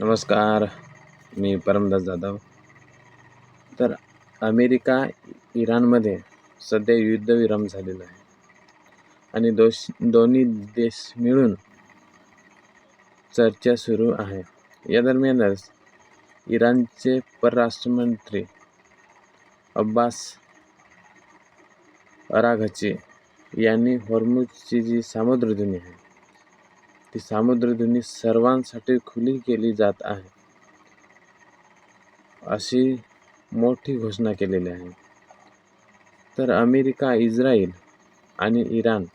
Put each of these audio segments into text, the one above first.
नमस्कार, मी परमदास जाधव. तर अमेरिका इराणमध्ये सध्या युद्धविराम झालेला आहे आणि दोन्ही देश मिळून चर्चा सुरू आहे. या दरम्यानच इराणचे परराष्ट्रमंत्री अब्बास अराघची यांनी हॉर्मुझची जी सामुद्रधुनी आहे ती सामुद्रधुनी सर्वांसाठी खुली केली जात आहे अशी मोठी घोषणा केलेली आहे. तर अमेरिका, इस्रायल आणि इराण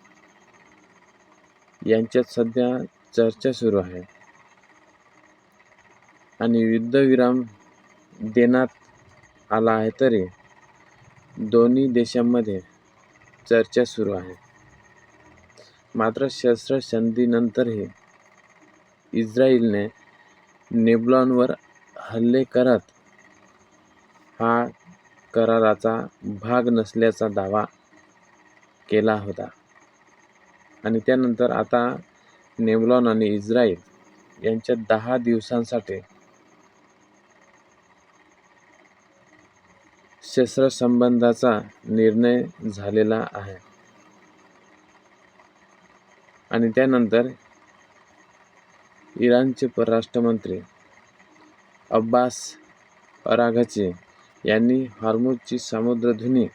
यांच्यात सध्या चर्चा सुरू आहे आणि युद्धविराम देण्यात आला आहे, तरी दोन्ही देशांमध्ये चर्चा सुरू आहे. मात्र शस्त्रसंधीनंतरही इस्रायलने लेबनॉनवर हल्ले करत हा कराराचा भाग नसल्याचा दावा केला होता आणि त्यानंतर आता लेबनॉन आणि इस्रायल यांच्यात 10 दिवसांसाठी शस्त्रसंबंधाचा निर्णय झालेला आहे आणि त्यानंतर इराणचे परराष्ट्रमंत्री अब्बास अराघची यांनी हॉर्मुझची सामुद्रधुनी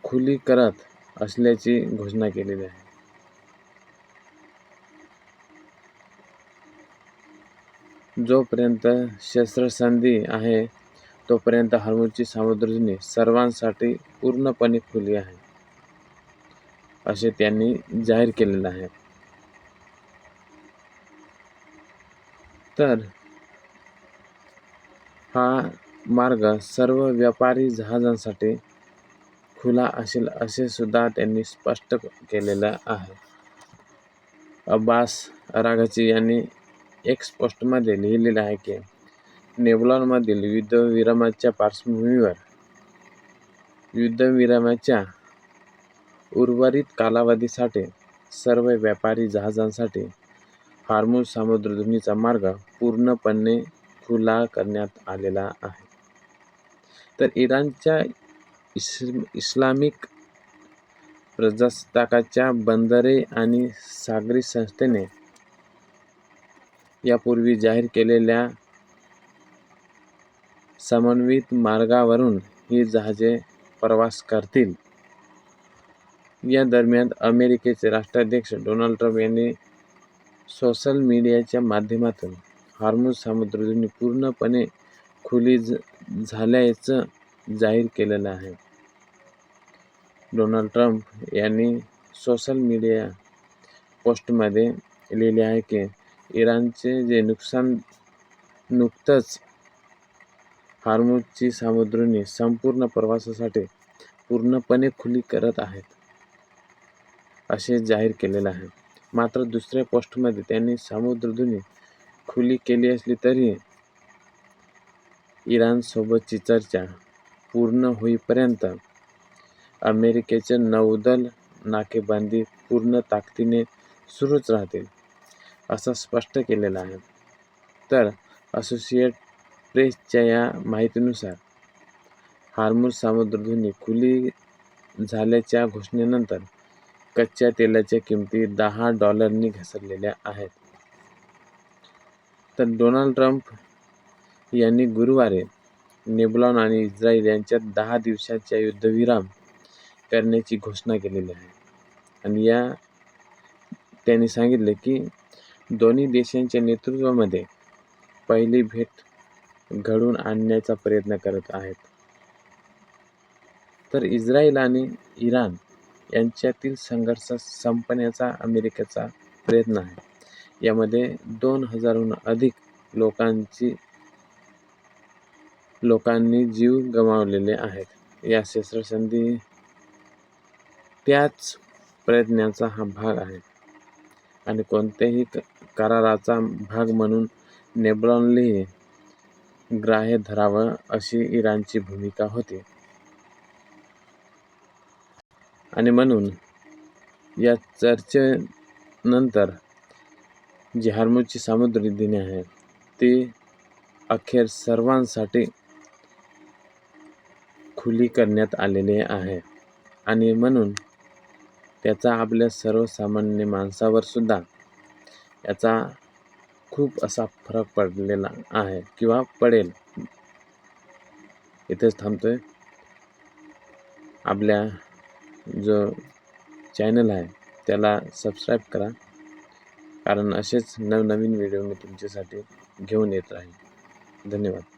खुली करत असल्याची घोषणा केलेली आहे. जोपर्यंत शस्त्रसंधी आहे तोपर्यंत हॉर्मुझची सामुद्रधुनी सर्वांसाठी पूर्णपणे खुली आहे असे त्यांनी जाहीर केलेले आहे. तर हा मार्ग सर्व व्यापारी जहाजांसाठी खुला असेल असे सुद्धा त्यांनी स्पष्ट केलेलं आहे. अब्बास अराघची यांनी एक पोस्टमध्ये लिहिलेलं आहे की लेबनॉनमधील युद्धविरामाच्या पार्श्वभूमीवर युद्धविरामाच्या उर्वरित कालावधीसाठी सर्व व्यापारी जहाजांसाठी हॉर्मुझ सामुद्रधुनीचा मार्ग पूर्णपणे खुला करण्यात आलेला आहे. तर इराणच्या इस्लामिक प्रजासत्ताकाच्या बंदरे आणि सागरी संस्थेने यापूर्वी जाहीर केलेल्या समन्वित मार्गावरून ही जहाजे प्रवास करतील. या दरम्यान अमेरिकेचे राष्ट्राध्यक्ष डोनाल्ड ट्रम्प यांनी सोशल मीडियाच्या माध्यमातून हॉर्मुझ सामुद्रधुनी पूर्णपणे खुली झाल्याचं जाहीर केलेलं आहे. डोनाल्ड ट्रम्प यांनी सोशल मीडिया पोस्टमध्ये लिहिले आहे की इराणचे जे नुकतंच हॉर्मुझची सामुद्रधुनी संपूर्ण प्रवासासाठी पूर्णपणे खुली करत आहेत असे जाहीर केलेलं आहे. मात्र दुसऱ्या पोस्टमध्ये त्यांनी सामुद्रधुनी खुली केली असली तरी इराणसोबतची चर्चा पूर्ण होईपर्यंत अमेरिकेचे नौदल नाकेबंदी पूर्ण ताकदीने सुरूच राहतील असं स्पष्ट केलेलं आहे. तर असोसिएटेड प्रेसच्या या माहितीनुसार हॉर्मुझ सामुद्रधुनी खुली झाल्याच्या घोषणेनंतर कच्च्या तेलाच्या किमती $10 घसरलेल्या आहेत. तर डोनाल्ड ट्रम्प यांनी गुरुवारी लेबनॉन आणि इस्रायल यांच्यात 10 दिवसांचा युद्धविराम करण्याची घोषणा केलेली आहे आणि त्यांनी सांगितले की दोन्ही देशांच्या नेतृत्वामध्ये पहिली भेट घडवून आणण्याचा प्रयत्न करत आहेत. तर इस्रायल आणि इराण यांच्यातील संघर्ष संपवण्याचा अमेरिकेचा प्रयत्न आहे. यामध्ये 2000हून अधिक लोकांनी जीव गमावलेले आहेत. या शस्त्रसंधी त्याच प्रयत्नाचा हा भाग आहे आणि कोणत्याही कराराचा भाग म्हणून लेबनॉनलाही ग्राह्य धरावं अशी इराणची भूमिका होती आणि म्हणून या चर्चेनंतर जी हॉर्मुझची सामुद्रधुनी आहे ती अखेर सर्वांसाठी खुली करण्यात आलेली आहे आणि म्हणून त्याचा आपल्या सर्वसामान्य माणसावर सुद्धा याचा खूप असा फरक पडलेला आहे किंवा पडेल. इथेच थांबतोय. आपल्या जो चॅनल आहे त्याला सबस्क्राईब करा, कारण असेच नवनवीन व्हिडिओ मी तुमच्यासाठी घेऊन येत राहीन. धन्यवाद.